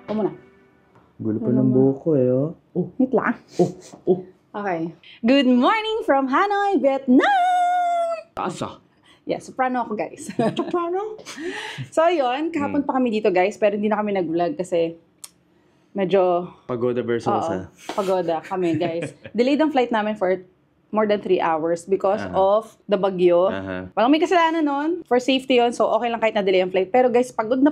Ito muna. Gulo pa ng buhok ko eh, oh. Wait lang. Oh. Okay. Good morning from Hanoi, Vietnam! Asa? Yes, soprano ako, guys. Soprano? So, yun. Kahapon pa kami dito, guys. Pero hindi na kami nag-vlog kasi medyo... Pagoda versus pagoda kami, guys. Delayed ang flight namin for more than 3 hours because of the bagyo. Walang may kasalanan nun. For safety yon, so okay lang kahit na-delay ang flight. Pero guys, pagod na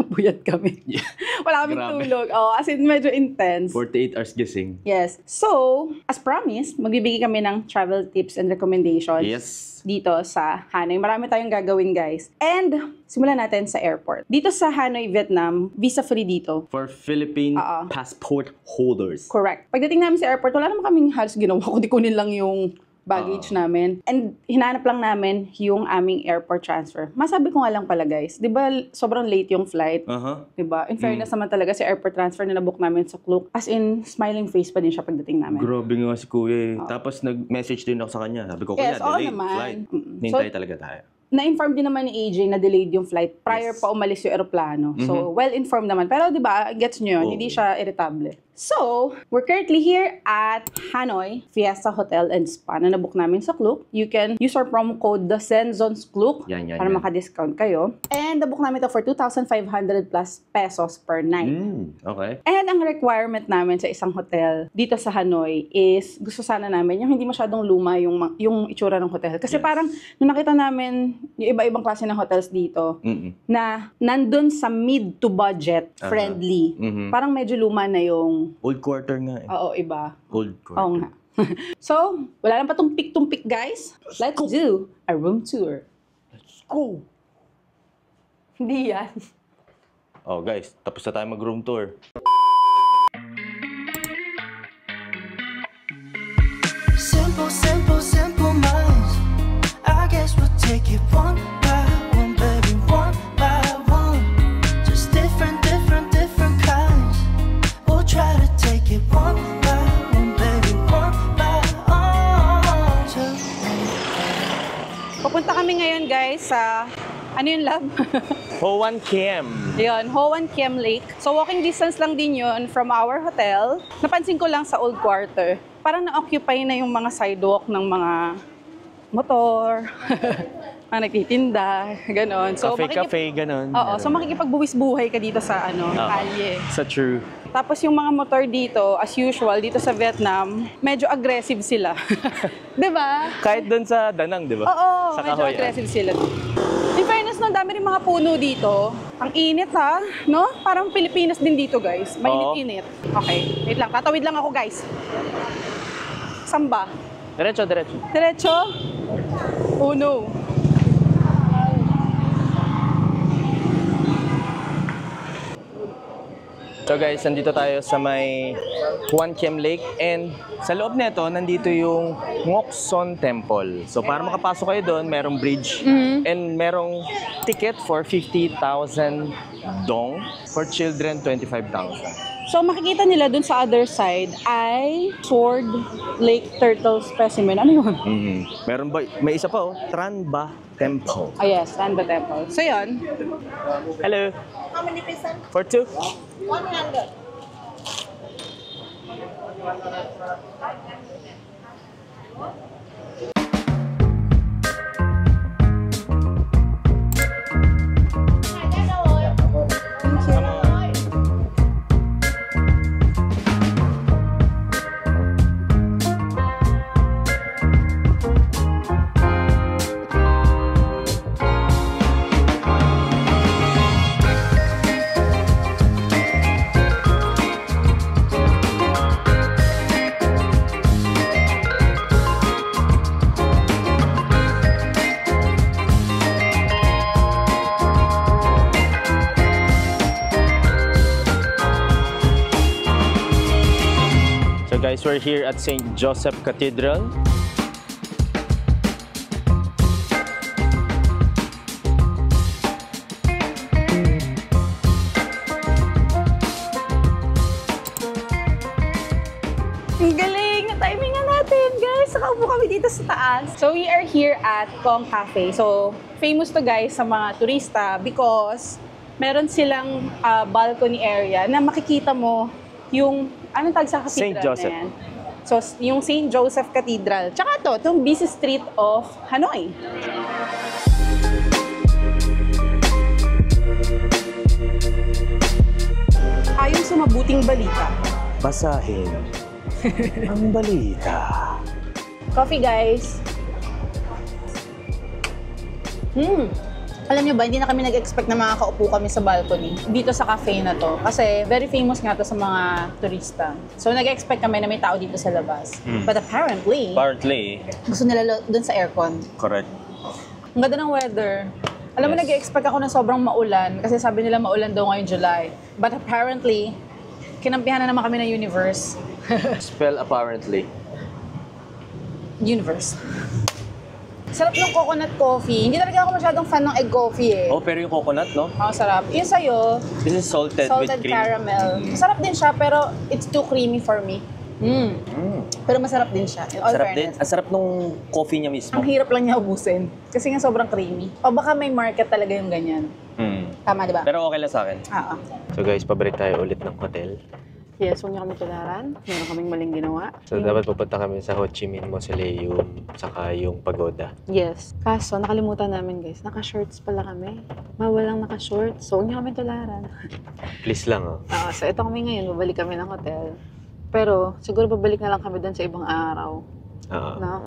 puyat kami. Yeah. Wala kaming tulog. As in, medyo intense. 48 hours gising. Yes. So, as promised, magbibigay kami ng travel tips and recommendations. Yes. Dito sa Hanoi. Marami tayong gagawin, guys. And, simulan natin sa airport. Dito sa Hanoi, Vietnam, visa-free dito. For Philippine passport holders. Correct. Pagdating namin sa airport, wala naman kaming halos ginawa. Kundi kunin lang yung baggage namin. And hinanap lang namin yung aming airport transfer. Masabi ko nga lang pala, guys. Di ba sobrang late yung flight? Di ba? In fairness naman talaga si airport transfer na nabook namin sa Klook. As in, smiling face pa din siya pagdating namin. Grabe nga si Kuya. Tapos nag-message din ako sa kanya. Sabi ko, Kuya, delayed flight. Nintay talaga tayo. Na-inform din naman ni AJ na delayed yung flight prior pa umalis yung aeroplano. So, well-informed naman. Pero di ba, gets nyo yun, hindi siya irritable. So, we're currently here at Hanoi Fiesta Hotel and Spa na nabook namin sa Klook. You can use our promo code the Senzons Klook para maka-discount kayo. And nabook namin ito for 2,500 plus pesos per night. Okay. And ang requirement namin sa isang hotel dito sa Hanoi is gusto sana namin yung hindi masyadong luma yung itsura ng hotel. Kasi parang nung nakita namin yung iba-ibang klase ng hotels dito na nandun sa mid to budget friendly. Parang medyo luma na yung Old quarter nga eh. Oo, iba. Old quarter. Oo nga. So, wala lang pa tumpik-tumpik, guys. Let's do a room tour. Let's go! Hindi yan. Oh, guys, tapos na tayo mag-room tour. Simple minds. I guess we'll take it one by one, baby, one by one. Just different kinds. We'll try to take it one by one, baby, one by one. Pupunta kami ngayon, guys, sa... Ano yung lab? Hoan Kiem. Yun, Hoan Kiem Lake. So, walking distance lang din yun from our hotel. Napansin ko lang sa old quarter, parang na-occupy na yung mga sidewalk ng mga motor, mga nagtitinda, gano'n. So, Cafe, gano'n. Oo, so makikipagbuwis-buhay ka dito sa kalye. Sa true. Tapos yung mga motor dito, as usual, dito sa Vietnam, medyo aggressive sila. Di ba? Kahit doon sa Danang, di ba? Oo, sa medyo Kahoy, aggressive sila. In fairness, no, dami rin mga puno dito. Ang init, ha? No? Parang Pilipinas din dito, guys. Mainit-init. Okay, wait lang. Tatawid lang ako, guys. Saan ba? Diretso. Diretso? Oh, no. So guys, nandito tayo sa may Hoan Kiem Lake and sa loob nito, nandito yung Ngoc Son Temple. So para makapasok kayo doon, merong bridge and merong ticket for 50,000 dong. For children, 25,000. So makikita nila dun sa other side ay Sword Lake Turtle Specimen. Ano yun? Meron ba? May isa pa Tran Ba Temple. Ah yes, Tanda Temple. So yun. Hello. How many percent? For two? 100. Guys, we're here at St. Joseph Cathedral. Ang galing! Na-timingan natin, guys! Nakaupo kami dito sa taas. So, we are here at Kong Cafe. So, famous to guys sa mga turista because meron silang balcony area na makikita mo yung, anong tawag sa cathedral Saint Joseph. na yan? So, yung St. Joseph Cathedral. Tsaka itong busy street of Hanoi. Ayon sa mabuting balita. Basahin ang balita. Coffee, guys. Alam niyo ba, hindi na kami nag-expect na makakaupo kami sa balcony dito sa cafe na to. Kasi very famous nga to sa mga turista. So nag-expect kami na may tao dito sa labas. But apparently, gusto nila doon sa aircon. Correct. Ang ganda ng weather. Alam mo, nag-expect ako na sobrang maulan kasi sabi nila maulan daw ngayong July. But apparently, kinampihan na naman kami ng universe. Spell apparently. Universe. Sarap ng coconut coffee. Hindi talaga ako masyadong fan ng egg coffee eh. Oh, pero yung coconut, no? Sarap. Yung sa'yo, This is salted with cream. caramel. Masarap din siya, pero it's too creamy for me. Pero masarap din siya. In all Sarap din. fairness. Ang sarap nung coffee niya mismo. Ang hirap lang niya ubusin. Kasi nga sobrang creamy. O baka may market talaga yung ganyan. Tama, di ba? Pero okay lang sa akin. Oo. So guys, pabalik tayo ulit ng hotel. Yes, huwag niyo kami tularan. Meron kaming maling ginawa. So dapat pupunta kami sa Ho Chi Minh Mausoleum, saka yung pagoda. Yes. Kaso, nakalimutan namin guys. Naka-shorts pala kami. Mawalang naka-shorts. So, huwag niyo kami tularan. Please lang, oh. So, ito kami ngayon. Babalik kami ng hotel. Pero, siguro babalik na lang kami doon sa ibang araw. Oo. No?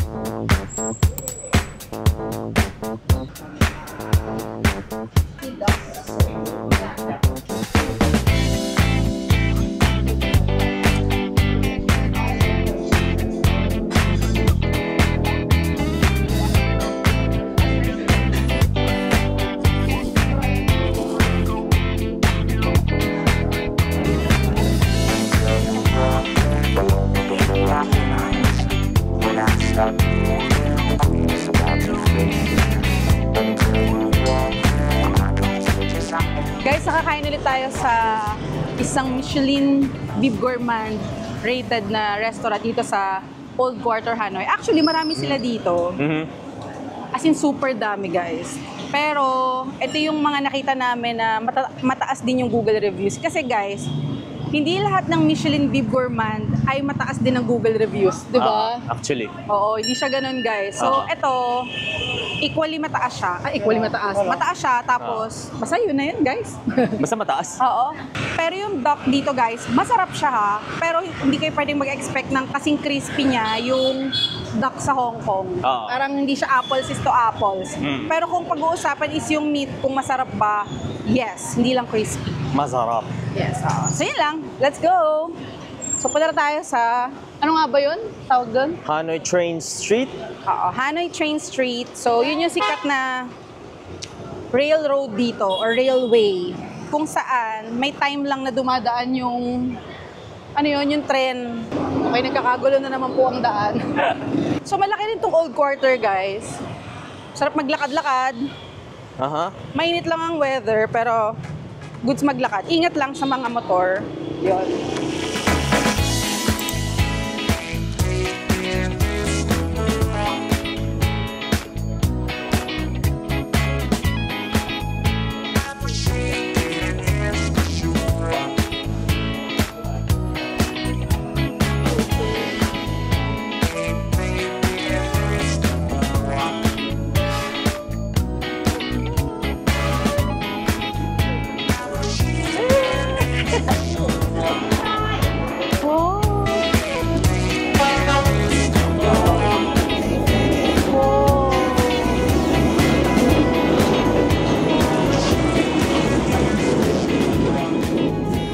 Guys, nakakain ulit tayo sa isang Michelin Bib Gourmand rated na restaurant dito sa Old Quarter Hanoi. Actually, marami sila dito. As in, super dami, guys. Pero, ito yung mga nakita namin na mataas din yung Google reviews. Kasi, guys, hindi lahat ng Michelin Bib Gourmand ay mataas din ng Google reviews. Di ba? Actually. Oo, hindi siya ganun, guys. So, ito, equally mataas siya. Equally mataas. Mataas siya, tapos, basta yun na yun, guys. Basta mataas. Oo. Pero yung duck dito, guys, masarap siya ha. Pero hindi kayo pwedeng mag-expect ng kasing crispy niya yung duck sa Hong Kong. Oo. Parang hindi siya apples is to apples. Pero kung pag-uusapan is yung meat, kung masarap ba, yes, hindi lang crispy. Masarap. Yes. So yun lang. Let's go! So punta na tayo sa, ano nga ba yun? Tawag doon? Hanoi Train Street. Oo, Hanoi Train Street. So, yun yung sikat na railroad dito or railway kung saan may time lang na dumadaan yung ano yun, yung tren. Okay, nagkakagulo na naman po ang daan. So, malaki rin tong Old Quarter, guys. Sarap maglakad-lakad. Aha. Mainit lang ang weather, pero goods maglakad. Ingat lang sa mga motor. Yun.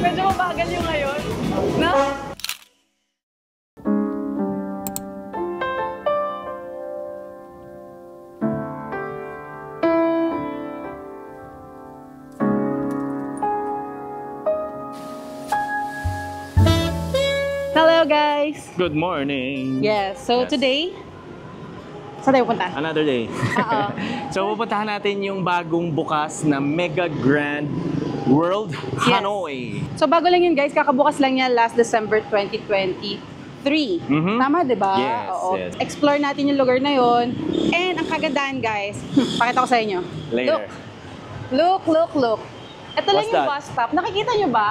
Medyo mabagal yung ngayon. No? Hello guys! Good morning. Yes, so today, saan tayo punta? Another day. Oo. So pupuntahan natin yung bagong bukas na Mega Grand World Hanoi. So bago lang yun guys, kakabukas lang yan last December 2023. Tama, di ba? Yes, Oo. yes. Explore natin yung lugar na yun. And ang kagandahan guys, pakita ko sa inyo. Later. Look. Ito lang What's yung that? bus stop. Nakikita nyo ba?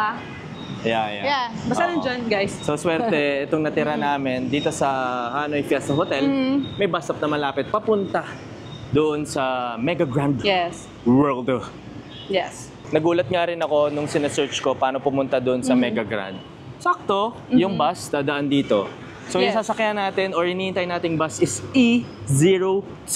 Yeah. Yeah. Basta Oo. nandyan, guys. So, swerte, itong natira namin dito sa Hanoi Fiesta Hotel, may bus stop na malapit papunta doon sa Mega Grand Yes. World. Yes. Nagulat nga rin ako nung sinesearch ko paano pumunta doon sa Mega Grand. Sakto, yung bus dadaan dito. So, yung Yes. sasakyan natin or hinihintay nating bus is E02.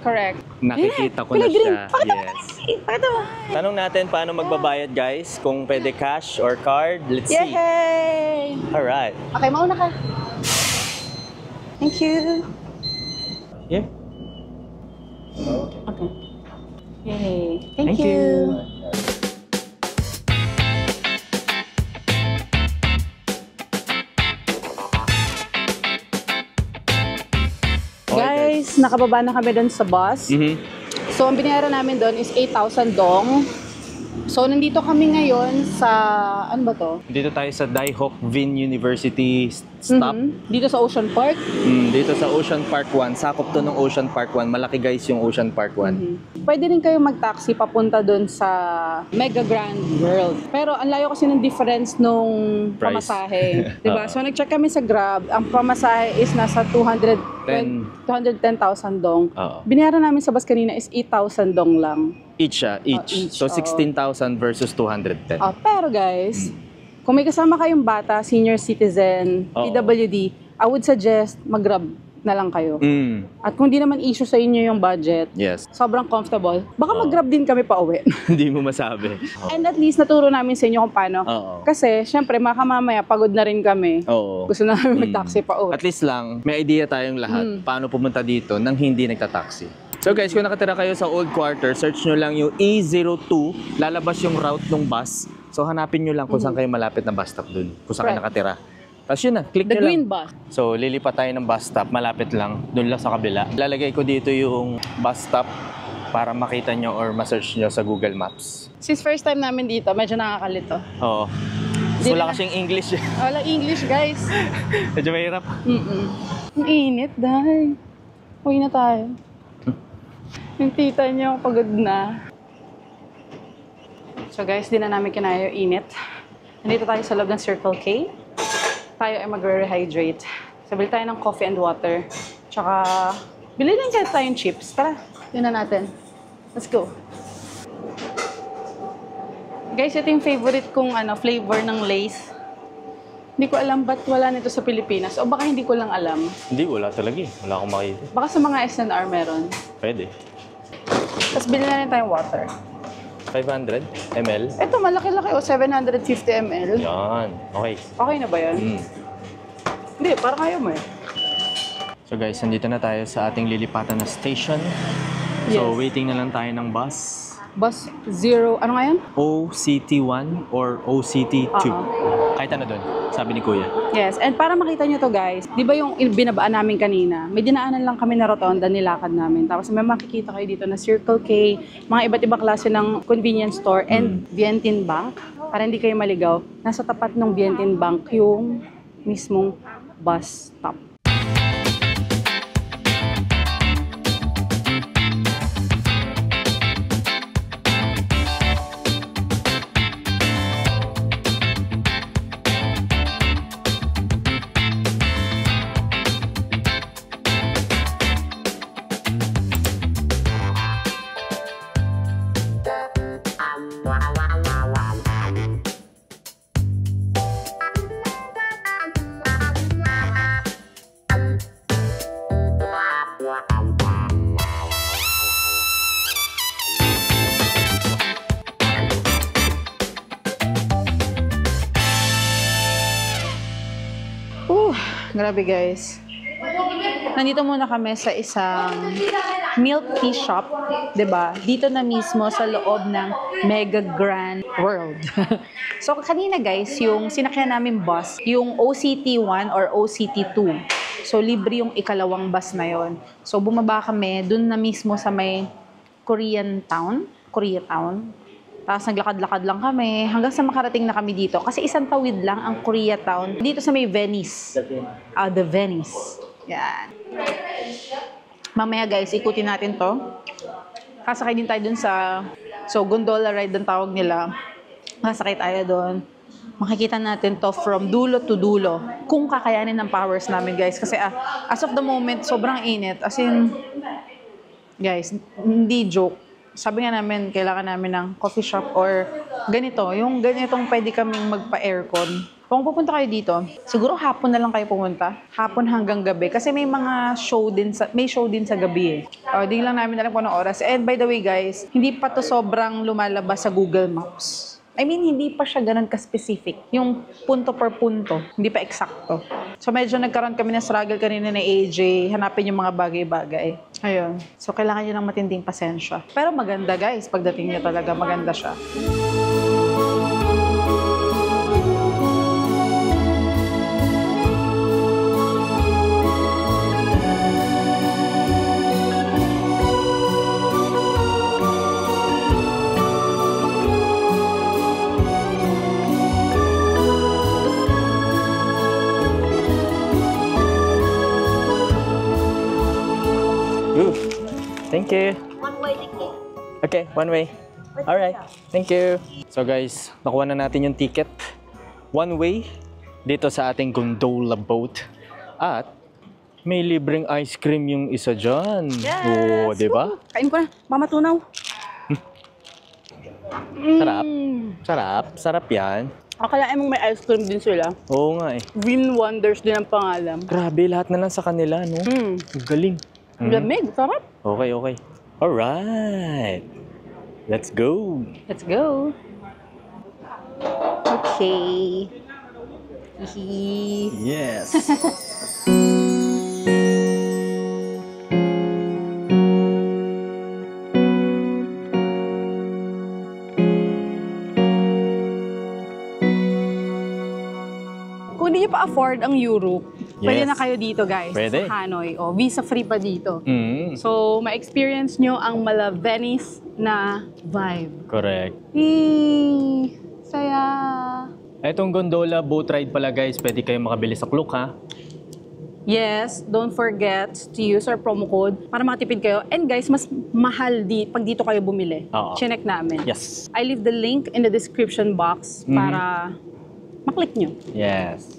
Correct. Nakikita ko na Kulay green. siya. Yes. Pakita mo. Tanong natin paano magbabayad, guys. Kung pwede cash or card. Let's see. Yay! Alright. Okay, mauna ka. Thank you. Yeah. Okay. Yay. Thank you. Guys, nakababa na kami doon sa bus. So, ang binayaran namin doon is 8,000 dong. So, nandito kami ngayon sa, ano ba to? Dito tayo sa Dai Hoc Vinh University stop. Dito sa Ocean Park. Dito sa Ocean Park 1. Sakop to ng Ocean Park 1. Malaki guys yung Ocean Park 1. Pwede rin kayo mag-taxi papunta doon sa Mega Grand World. Pero ang layo kasi ng difference nung Price. pamasahe. Diba? So, nag-check kami sa Grab. Ang pamasahe is nasa 210,000 dong. Oo. Binayaran namin sa bus kanina is 8,000 dong lang. Each siya, each. each, So, oo. 16,000 versus 210. Pero guys, kung may kasama kayong bata, senior citizen, Oo. PWD, I would suggest mag-Grab na lang kayo. At kung di naman issue sa inyo yung budget, Yes. sobrang comfortable, baka mag-Grab din kami pa uwi. Hindi mo masabi. And at least naturo namin sa inyo kung paano. Oo. Kasi, syempre, mamaya pagod na rin kami. Oo. Gusto na namin mag-taxi pa uwi. At least lang, may idea tayong lahat paano pumunta dito nang hindi nagtataxi. So guys, kung nakatira kayo sa Old Quarter, search nyo lang yung E02, lalabas yung route ng bus. So hanapin nyo lang kung saan kayo malapit na bus stop dun, kung saan kayo Correct. nakatira. Tapos yun na, click The nyo green lang. bus. So lilipat tayo ng bus stop, malapit lang, dun lang sa kabila. Lalagay ko dito yung bus stop para makita nyo or ma-search nyo sa Google Maps. Since first time namin dito, medyo nakakalito. Oo. Hindi Wala na- kasing English. Wala English, guys. Medyo mahirap. Ang init, dahil. Uwi na tayo. Yung tita niyo, pagod na. So guys, di na namin kinaya yung init. Nandito tayo sa loob ng Circle K. Tayo ay magre-rehydrate. So, bili tayo ng coffee and water. Tsaka, bili din kaya tayong chips. Tara, yun na natin. Let's go. Guys, ito yung favorite kong flavor ng Lay's. Hindi ko alam ba't wala nito sa Pilipinas. O baka hindi ko lang alam. Hindi, wala talaga eh. Wala akong makita. Baka sa mga SNR meron. Pwede. Tapos bili na rin tayong water. 500 ml. Ito, malaki-laki o 750 ml. Yan. Okay. Okay na ba yan? Hindi, parang ayaw mo eh. So guys, nandito na tayo sa ating lilipatan na station. So Yes. waiting na lang tayo ng bus. Bus 0, ano nga yan? OCT1 or OCT2. Kahit ano doon, sabi ni Kuya. Yes, and para makita nyo to guys, di ba yung binabaan namin kanina, may dinaanan lang kami na rotonda, nilakad namin. Tapos may makikita kayo dito na Circle K, mga iba't ibang klase ng convenience store, and Vientiane Bank. Para hindi kayo maligaw, nasa tapat ng Vientiane Bank yung mismong bus stop. Grabe guys. Nandito muna kami sa isang milk tea shop, 'di ba? Dito na mismo sa loob ng Mega Grand World. So kanina guys, yung sinakyan namin bus, yung OCT1 or OCT2. So libre yung ikalawang bus na yon. So bumaba kami dun na mismo sa may Koreatown. Tapos naglakad-lakad lang kami hanggang sa makarating na kami dito. Kasi isang tawid lang ang Koreatown. Dito sa may Venice. The Venice. Yan. Mamaya guys, ikutin natin to. Kasakay din tayo dun sa So, gondola ride ang tawag nila. Masakay tayo doon. Makikita natin to from dulo to dulo. Kung kakayanin ng powers namin, guys. Kasi as of the moment, sobrang init. As in, guys, hindi joke. Sabi nga namin, kailangan namin ng coffee shop or ganito. Yung ganitong pwede kaming magpa-aircon. Kung pupunta kayo dito, siguro hapon na lang kayo pumunta. Hapon hanggang gabi. Kasi may mga show din sa gabi eh. Di lang namin alam kung anong oras. And by the way guys, hindi pa to sobrang lumalabas sa Google Maps. I mean, hindi pa siya ganun ka-specific. Yung punto per punto, hindi pa eksakto. So medyo nagkaroon kami ng struggle kanina na AJ, hanapin yung mga bagay-bagay. Ayun. So kailangan nyo ng matinding pasensya. Pero maganda guys, pagdating nyo talaga, maganda siya. Ooh, thank you. One way ticket. Okay, one way. Alright, thank you. So guys, nakuha na natin yung ticket. One way dito sa ating gondola boat. At may libreng ice cream yung isa dyan. Yes! Oh, di ba? Kain ko na. Mama Tunaw. Sarap. Sarap. Sarap yan. Akalain mong may ice cream din sila. Oo nga eh. Green Wonders din ang pangalan. Grabe, lahat na lang sa kanila, no? Ang galing. Lamig, sarap. Okay, okay. Alright. Let's go. Let's go. Okay. Hihi. Yes. Kung hindi nyo pa afford ang Europe, pwede Yes. na kayo dito guys. Pwede. Sa Hanoi. O, visa free pa dito. Mm, So, ma-experience nyo ang mala Venice na vibe. correct. Saya. Etong gondola boat ride pala guys, pwede kayong makabili sa Klook ha. Yes, don't forget to use our promo code para makatipid kayo. And guys, mas mahal pag dito kayo bumili. Oo. Chinek namin. Yes. I leave the link in the description box para maklik nyo. Yes.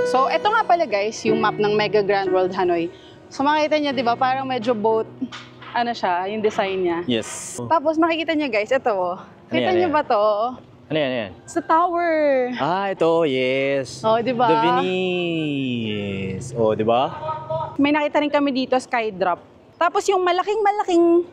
So, eto nga pala guys, yung map ng Mega Grand World Hanoi. So, makikita niyo, di ba, parang medyo boat, ano siya, yung design niya. Yes. Tapos, makikita niyo guys, ito, oh. Kita yan, niyo yan? ba to? Ano yan, ano yan? It's the tower. Ah, ito, yes. Oh, di ba? The Venice. Oh, di ba? May nakita rin kami dito, Skydrop. Tapos, yung malaking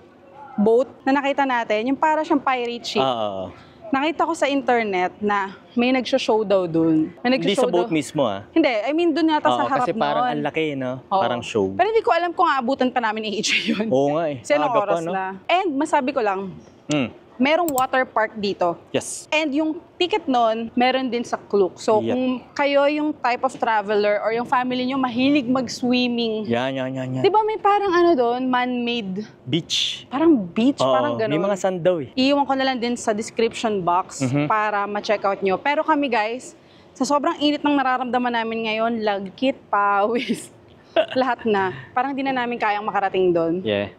boat na nakita natin, yung para siyang pirate ship. Oo. Nakita ko sa internet na may nagsho-show daw dun. May Hindi sa nagsho-show boat daw. mismo ah. Hindi, I mean dun yata sa Oo, harap kasi parang nun. ang laki, no? Oo. Parang show. Pero hindi ko alam kung aabutan pa namin i-HJ yun. Oo nga eh. Kasi anong Aga oras pa, no? na. And masabi ko lang, Mm. merong water park dito. Yes. And yung ticket nun, meron din sa Klook. So Yep. kung kayo yung type of traveler or yung family nyo mahilig mag-swimming, Yan. di ba may parang ano doon, man-made, Beach. parang beach, Oo, parang gano'n. may mga sand daw eh. Iiwan ko na lang din sa description box para ma-check out nyo. Pero kami guys, sa sobrang init ng nararamdaman namin ngayon, lagkit, pawis, lahat na. Parang di na namin kayang makarating doon. Yeah.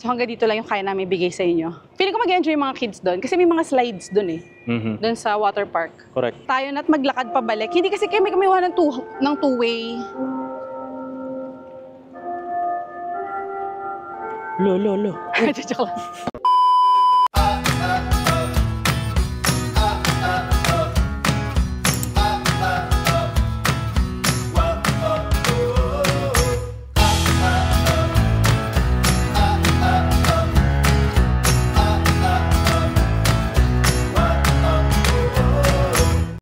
So hanggang dito lang yung kaya namin bigay sa inyo. Feeling ko mag-enjoy yung mga kids doon kasi may mga slides doon eh. Mhm. Doon sa water park. Correct. Tayo na't maglakad pabalik. Hindi kasi kami kumiwa ng two-way. Lo. Joke lang.